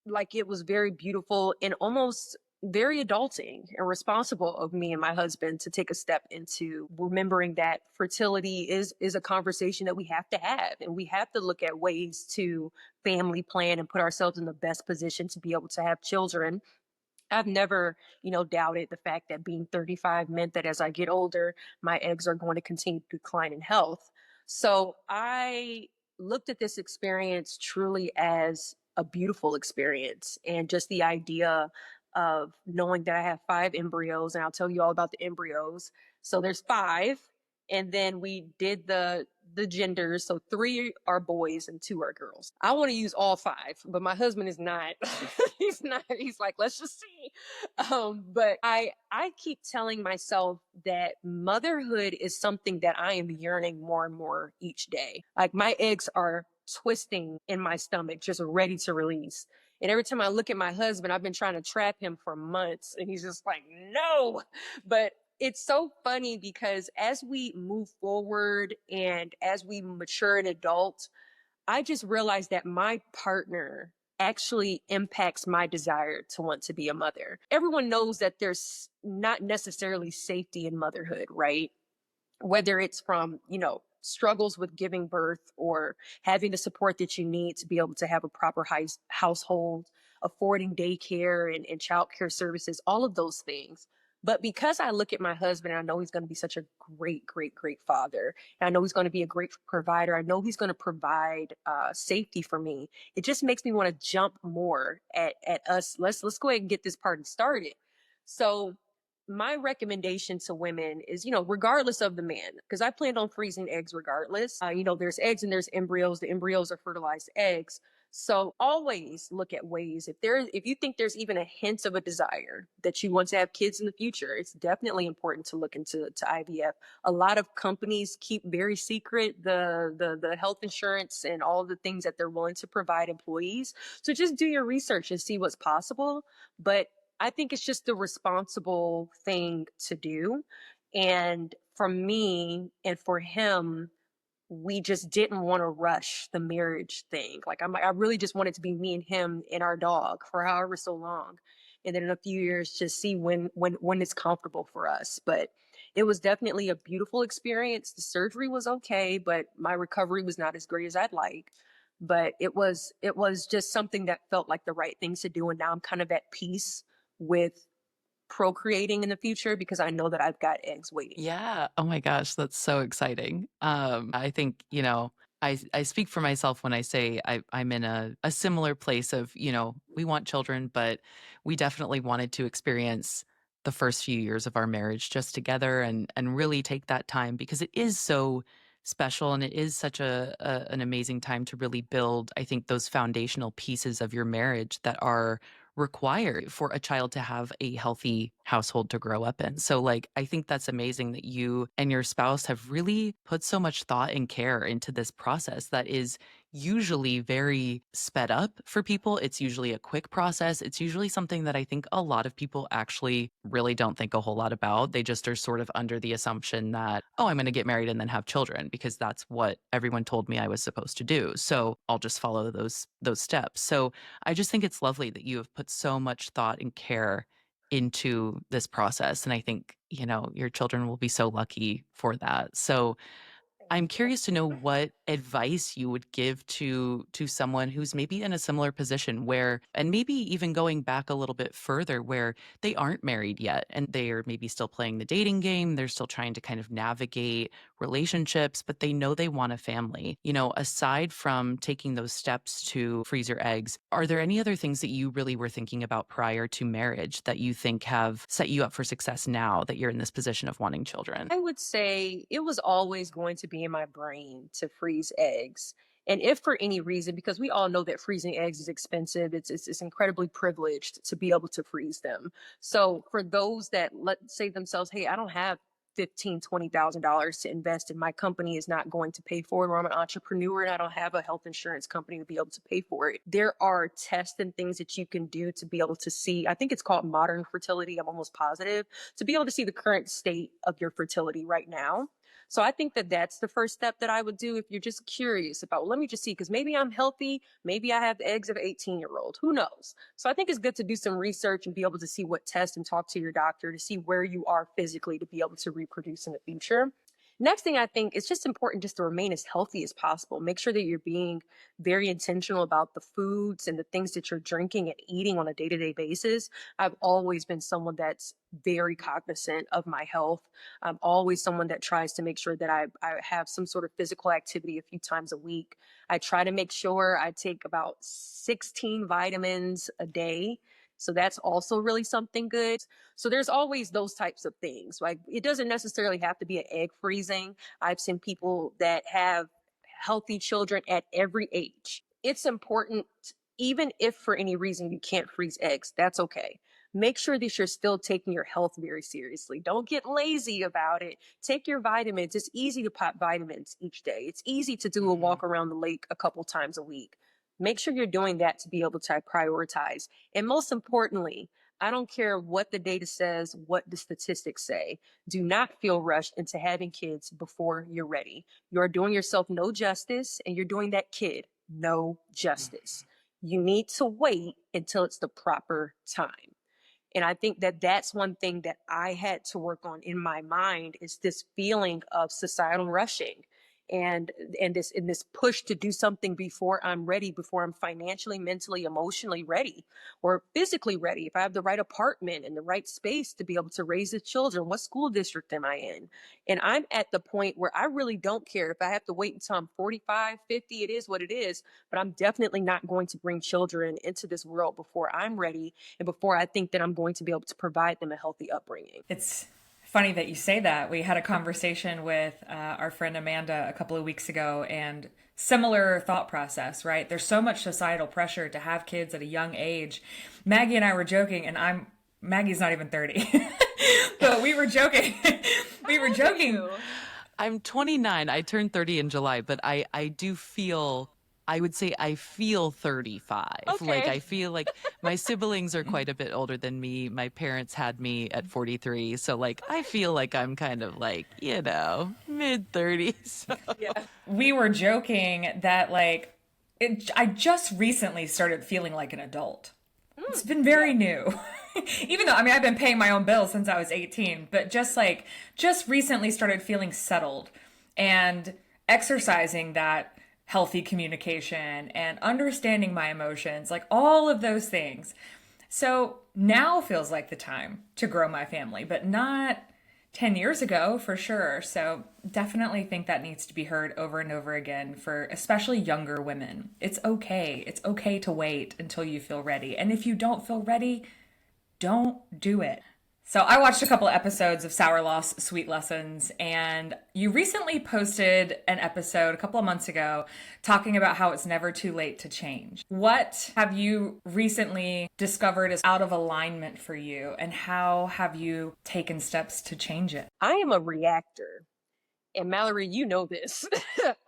like it was very beautiful and almost very adulting and responsible of me and my husband to take a step into remembering that fertility is a conversation that we have to have, and we have to look at ways to family plan and put ourselves in the best position to be able to have children. I've never, doubted the fact that being 35 meant that as I get older, my eggs are going to continue to decline in health. So I looked at this experience truly as a beautiful experience, and just the idea of knowing that I have 5 embryos, and I'll tell you all about the embryos. So there's 5, and then we did the genders. So 3 are boys and 2 are girls. I want to use all 5, but my husband is not. He's not. He's like, let's just see. But I keep telling myself that motherhood is something that I am yearning more and more each day. Like my eggs are twisting in my stomach, just ready to release. And every time I look at my husband, I've been trying to trap him for months, and he's just like, no. But it's so funny because as we move forward and as we mature and adult, I just realized that my partner actually impacts my desire to want to be a mother. Everyone knows that there's not necessarily safety in motherhood, right? Whether it's from, struggles with giving birth or having the support that you need to be able to have a proper household, affording daycare and childcare services, all of those things. But because I look at my husband, and I know he's going to be such a great, great, great father, and I know he's going to be a great provider, I know he's going to provide safety for me. It just makes me want to jump more at us. Let's go ahead and get this party started. So my recommendation to women is, regardless of the man, because I planned on freezing eggs regardless. There's eggs and there's embryos. The embryos are fertilized eggs. So always look at ways. If you think there's even a hint of a desire that you want to have kids in the future, it's definitely important to look into IVF. A lot of companies keep very secret the health insurance and all the things that they're willing to provide employees. So just do your research and see what's possible. But I think it's just the responsible thing to do. And for me and for him, we just didn't want to rush the marriage thing. Like I really just wanted to be me and him and our dog for however so long. And then in a few years, just see when it's comfortable for us. But it was definitely a beautiful experience. The surgery was okay, but my recovery was not as great as I'd like. But it was just something that felt like the right things to do. And now I'm kind of at peace with procreating in the future because I know that I've got eggs waiting. Yeah. Oh my gosh, that's so exciting. I think, I speak for myself when I say I'm in a similar place of, we want children, but we definitely wanted to experience the first few years of our marriage just together and really take that time because it is so special and it is such an amazing time to really build, I think, those foundational pieces of your marriage that are required for a child to have a healthy household to grow up in. So like I think that's amazing that you and your spouse have really put so much thought and care into this process that is usually very sped up for people. It's usually a quick process. It's usually something that I think a lot of people actually really don't think a whole lot about. They just are sort of under the assumption that, oh, I'm going to get married and then have children because that's what everyone told me I was supposed to do. So I'll just follow those steps. So I just think it's lovely that you have put so much thought and care into this process. And I think, your children will be so lucky for that. So I'm curious to know what advice you would give to someone who's maybe in a similar position where, and maybe even going back a little bit further, where they aren't married yet and they are maybe still playing the dating game. They're still trying to kind of navigate relationships, but they know they want a family. Aside from taking those steps to freeze your eggs, are there any other things that you really were thinking about prior to marriage that you think have set you up for success now that you're in this position of wanting children? I would say it was always going to be in my brain to freeze eggs. And if for any reason, because we all know that freezing eggs is expensive, it's incredibly privileged to be able to freeze them. So for those that let's say themselves, hey, I don't have $15,000 to $20,000 to invest, and my company is not going to pay for it, or I'm an entrepreneur and I don't have a health insurance company to be able to pay for it. There are tests and things that you can do to be able to see. I think it's called modern fertility. I'm almost positive, to be able to see the current state of your fertility right now. So I think that that's the first step that I would do if you're just curious about, well, let me just see, because maybe I'm healthy. Maybe I have the eggs of an 18-year-old. Who knows? So I think it's good to do some research and be able to see what tests and talk to your doctor to see where you are physically to be able to reproduce in the future. Next thing, I think it's just important just to remain as healthy as possible. Make sure that you're being very intentional about the foods and the things that you're drinking and eating on a day-to-day basis. I've always been someone that's very cognizant of my health. I'm always someone that tries to make sure that I have some sort of physical activity a few times a week. I try to make sure I take about 16 vitamins a day. So that's also really something good. So there's always those types of things. Like, it doesn't necessarily have to be an egg freezing. I've seen people that have healthy children at every age. It's important, even if for any reason you can't freeze eggs, that's okay. Make sure that you're still taking your health very seriously. Don't get lazy about it. Take your vitamins. It's easy to pop vitamins each day. It's easy to do a walk around the lake a couple times a week. Make sure you're doing that to be able to prioritize. And most importantly, I don't care what the data says, what the statistics say. Do not feel rushed into having kids before you're ready. You're doing yourself no justice, and you're doing that kid no justice. You need to wait until it's the proper time. And I think that that's one thing that I had to work on in my mind, is this feeling of societal rushing and this push to do something before I'm ready, before I'm financially, mentally, emotionally ready, or physically ready. If I have the right apartment and the right space to be able to raise the children, what school district am I in? And I'm at the point where I really don't care if I have to wait until I'm 45, 50, it is what it is, but I'm definitely not going to bring children into this world before I'm ready and before I think that I'm going to be able to provide them a healthy upbringing. It's funny that you say that. We had a conversation with our friend Amanda a couple of weeks ago, and similar thought process, right? There's so much societal pressure to have kids at a young age. Maggie and I were joking, and Maggie's not even 30, but we were joking. We were joking. I'm 29. I turned 30 in July, but I do feel, I would say I feel 35. Okay. Like, I feel like my siblings are quite a bit older than me. My parents had me at 43. So, like, I feel like I'm kind of like, mid 30s. Yeah. We were joking that, like, I just recently started feeling like an adult. It's been very new. Even though, I mean, I've been paying my own bills since I was 18, but just recently started feeling settled and exercising that healthy communication and understanding my emotions, like all of those things. So now feels like the time to grow my family, but not 10 years ago for sure. So definitely think that needs to be heard over and over again for especially younger women. It's okay. It's okay to wait until you feel ready. And if you don't feel ready, don't do it. So I watched a couple episodes of Sour Loss, Sweet Lessons, and you recently posted an episode a couple of months ago talking about how it's never too late to change. What have you recently discovered is out of alignment for you, and how have you taken steps to change it? I am a reactor. And Mallory, you know this.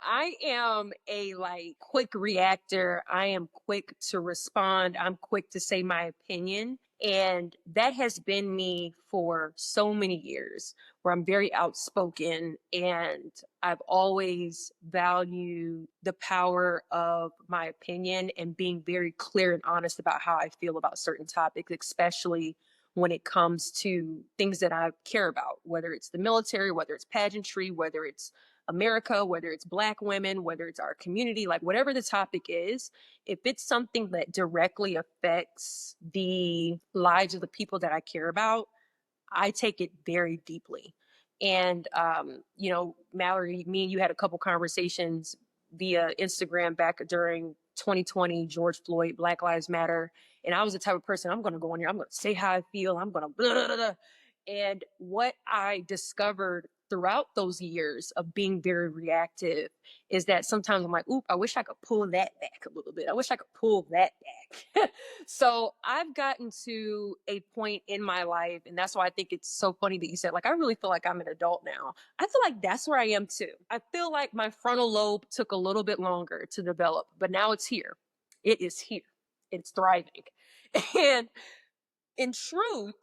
I am a quick reactor. I am quick to respond. I'm quick to say my opinion. And that has been me for so many years, where I'm very outspoken, and I've always valued the power of my opinion and being very clear and honest about how I feel about certain topics, especially when it comes to things that I care about, whether it's the military, whether it's pageantry, whether it's America, whether it's Black women, whether it's our community, like whatever the topic is, if it's something that directly affects the lives of the people that I care about, I take it very deeply. And, Mallory, me and you had a couple conversations via Instagram back during 2020, George Floyd, Black Lives Matter. And I was the type of person, I'm going to go in here, I'm going to say how I feel, I'm going to blah, blah, blah. And what I discovered throughout those years of being very reactive is that sometimes I'm like, oop, I wish I could pull that back a little bit. I wish I could pull that back. So I've gotten to a point in my life, and that's why I think it's so funny that you said, like, I really feel like I'm an adult now. I feel like that's where I am too. I feel like my frontal lobe took a little bit longer to develop, but now it's here. It is here. It's thriving. And in truth,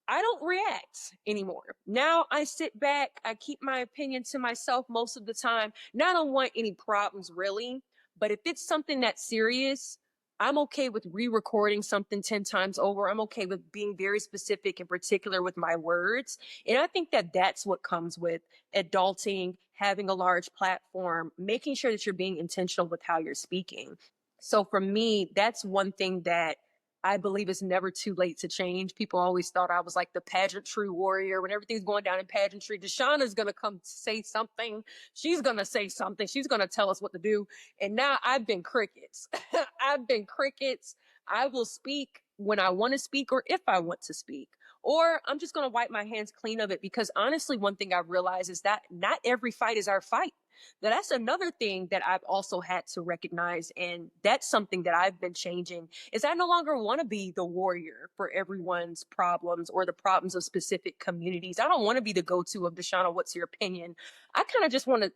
I don't react anymore. Now I sit back, I keep my opinion to myself most of the time. Now I don't want any problems really, but if it's something that's serious, I'm okay with re-recording something 10 times over. I'm okay with being very specific and particular with my words. And I think that that's what comes with adulting, having a large platform, making sure that you're being intentional with how you're speaking. So for me, that's one thing that I believe it's never too late to change. People always thought I was like the pageantry warrior. When everything's going down in pageantry, Deshauna's going to come say something. She's going to say something. She's going to tell us what to do. And now I've been crickets. I've been crickets. I will speak when I want to speak or if I want to speak. Or I'm just going to wipe my hands clean of it, because honestly, one thing I've realized is that not every fight is our fight. Now, that's another thing that I've also had to recognize. And that's something that I've been changing, is I no longer want to be the warrior for everyone's problems or the problems of specific communities. I don't want to be the go-to of Deshauna, what's your opinion? I kind of just want to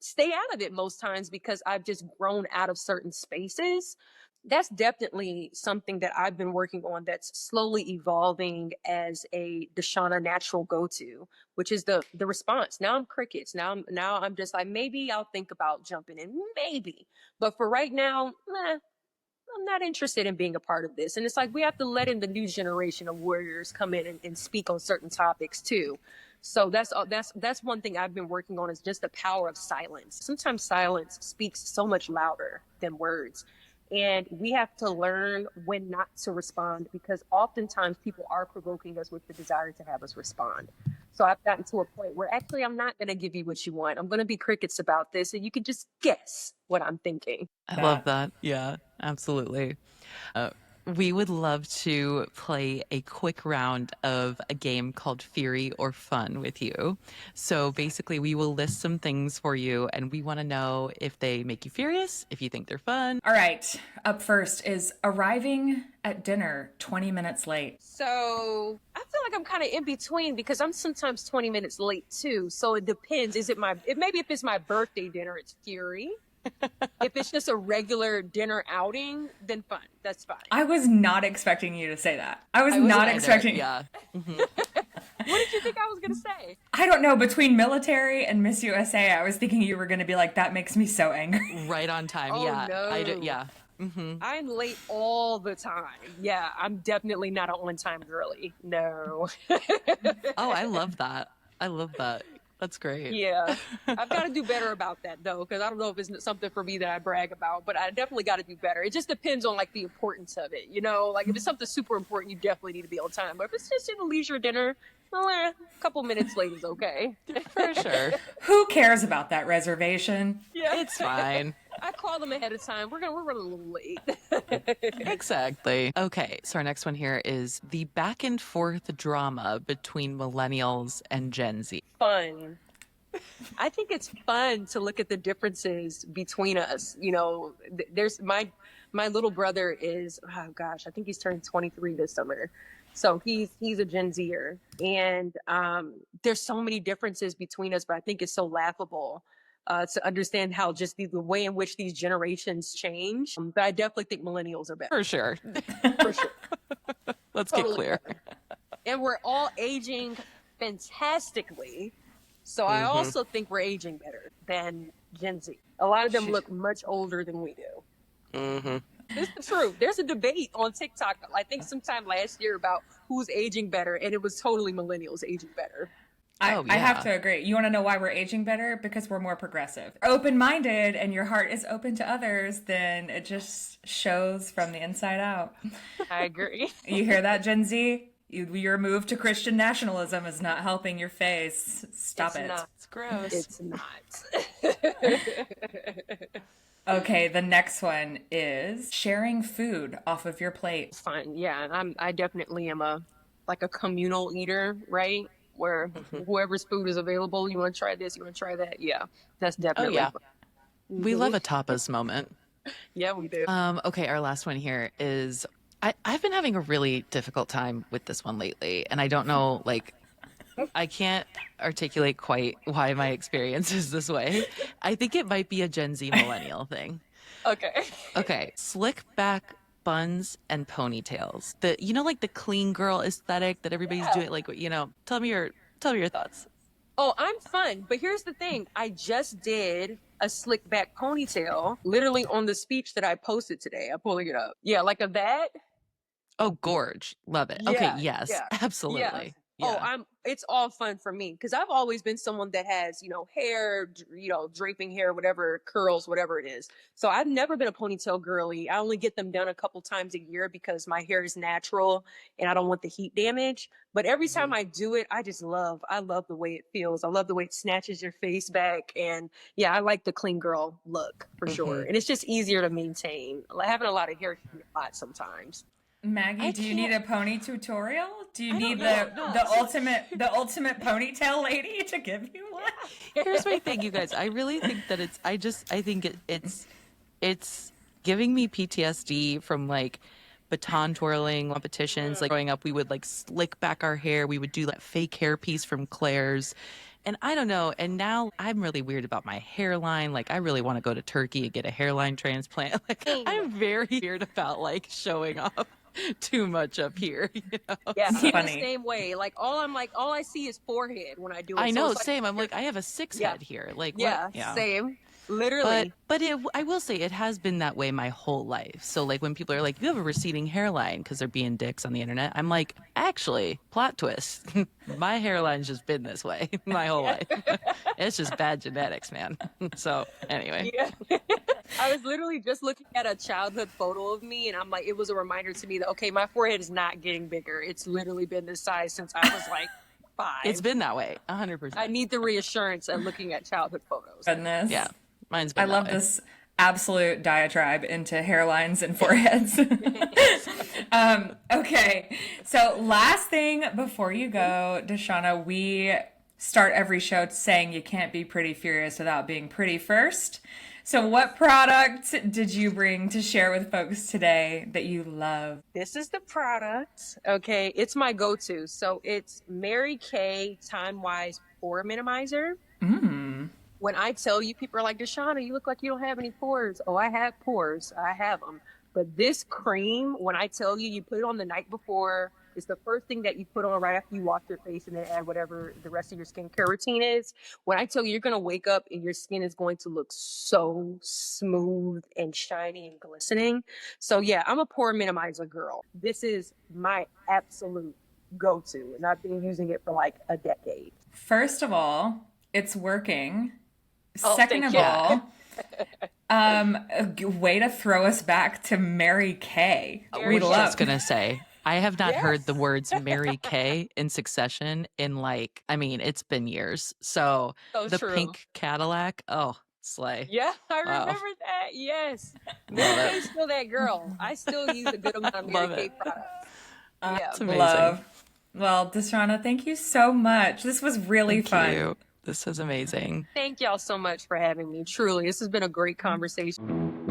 stay out of it most times because I've just grown out of certain spaces. That's definitely something that I've been working on that's slowly evolving as a Deshauna natural go-to, which is the response. Now I'm crickets. Now I'm just like, maybe I'll think about jumping in, maybe. But for right now, I'm not interested in being a part of this. And it's like, we have to let in the new generation of warriors come in and speak on certain topics too. So that's one thing I've been working on, is just the power of silence. Sometimes silence speaks so much louder than words. And we have to learn when not to respond, because oftentimes people are provoking us with the desire to have us respond. So I've gotten to a point where actually I'm not going to give you what you want. I'm going to be crickets about this, and you can just guess what I'm thinking. I love that. Yeah, absolutely. We would love to play a quick round of a game called Fury or Fun with you. So basically, we will list some things for you, and we want to know if they make you furious, if you think they're fun. All right. Up first is arriving at dinner 20 minutes late. So I feel like I'm kind of in between, because I'm sometimes 20 minutes late too. So it depends. Maybe if it's my birthday dinner, it's fury. If it's just a regular dinner outing, then fun. That's fine. I was not expecting you to say that. I was not expecting. Yeah. Mm-hmm. What did you think I was going to say? I don't know. Between military and Miss USA, I was thinking you were going to be like, that makes me so angry. Right on time. Oh, yeah. no. Yeah. Mm-hmm. I'm late all the time. Yeah, I'm definitely not an on-time girly. No. Oh, I love that. That's great. Yeah. I've got to do better about that, though, because I don't know if it's something for me that I brag about, but I definitely got to do better. It just depends on, like, the importance of it. You know, like, if it's something super important, you definitely need to be on time. But if it's just in a leisure dinner, well, a couple minutes late is okay. For sure. Who cares about that reservation? Yeah. It's fine. I call them ahead of time. We're running a little late. Exactly. Okay, so our next one here is the back and forth drama between millennials and Gen Z. Fun. I think it's fun to look at the differences between us. You know, there's my little brother is, oh gosh, I think he's turning 23 this summer. So he's a Gen Z-er, and there's so many differences between us, but I think it's so laughable to understand how just the way in which these generations change. But I definitely think millennials are better. For sure. For sure. Let's Totally get clear. better. And we're all aging fantastically. So I also think we're aging better than Gen Z. A lot of them look much older than we do. Mm-hmm. This is true. There's a debate on TikTok, I think sometime last year, about who's aging better, and it was totally millennials aging better. I have to agree. You want to know why we're aging better? Because we're more progressive. Open-minded, and your heart is open to others, then it just shows from the inside out. I agree. You hear that, Gen Z? Your move to Christian nationalism is not helping your face. Stop it. Not. It's gross. It's not. Okay, the next one is sharing food off of your plate. Fine. Yeah, I definitely am a communal eater, right? where whoever's food is available, you want to try this, you want to try that. Yeah, that's definitely. yeah. We love a tapas moment. Yeah, we do. Okay, our last one here is I've been having a really difficult time with this one lately, and I don't know, like, I can't articulate quite why my experience is this way. I think it might be a Gen Z millennial thing. Okay. Okay, slick back buns and ponytails. Like the clean girl aesthetic that everybody's doing. Like, tell me your thoughts. Oh, I'm fun. But here's the thing. I just did a slick back ponytail literally on the speech that I posted today. I'm pulling it up. Yeah, like a that. Oh, gorge. Love it. Okay, yes, absolutely. Yeah. It's all fun for me because I've always been someone that has, hair, draping hair, whatever, curls, whatever it is. So I've never been a ponytail girly. I only get them done a couple times a year because my hair is natural and I don't want the heat damage. But every time I do it, I love the way it feels. I love the way it snatches your face back. And yeah, I like the clean girl look for sure. And it's just easier to maintain. Like having a lot of hair can be a lot sometimes. Maggie, do you need a pony tutorial? Do you need the ultimate ponytail lady to give you one? Here's my thing, you guys. I really think that I think it's giving me PTSD from like baton twirling competitions. Like growing up, we would like slick back our hair. We would do that fake hair piece from Claire's. And I don't know. And now I'm really weird about my hairline. Like I really want to go to Turkey and get a hairline transplant. Like I'm very weird about like showing off too much up here, Yeah, I'm the same way. Like all I see is forehead when I do it. I know, same. I'm like, I have a 6 head here. Like, yeah, same. Literally. But I will say it has been that way my whole life. So like when people are like, you have a receding hairline because they're being dicks on the internet, I'm like, actually, plot twist. My hairline's just been this way my whole life. It's just bad genetics, man. So anyway. Yeah. I was literally just looking at a childhood photo of me and I'm like, it was a reminder to me that, okay, my forehead is not getting bigger. It's literally been this size since I was like 5. It's been that way, 100%. I need the reassurance of looking at childhood photos. Goodness. Yeah. Mine's been I love this absolute diatribe into hairlines and foreheads. Okay. So last thing before you go, Deshauna, we start every show saying you can't be pretty furious without being pretty first. So what product did you bring to share with folks today that you love? This is the product. Okay. It's my go-to. So it's Mary Kay Time Wise Pore Minimizer. When I tell you, people are like, Deshauna, you look like you don't have any pores. Oh, I have pores. I have them. But this cream, when I tell you, you put it on the night before, it's the first thing that you put on right after you wash your face and then add whatever the rest of your skincare routine is. When I tell you, you're going to wake up and your skin is going to look so smooth and shiny and glistening. So yeah, I'm a pore minimizer girl. This is my absolute go-to. And I've been using it for like a decade. First of all, it's working. Oh, Second of all, way to throw us back to Mary Kay. We love. I was gonna say, I have not heard the words Mary Kay in succession in it's been years. So the true. pink Cadillac, slay. Yeah, I remember that. Yes, Mary Kay's still that girl. I still use a good amount of Mary Kay products. It's amazing. Love. Well, Deshauna, thank you so much. This was really fun. Thank you. This was amazing. Thank y'all so much for having me. Truly, this has been a great conversation.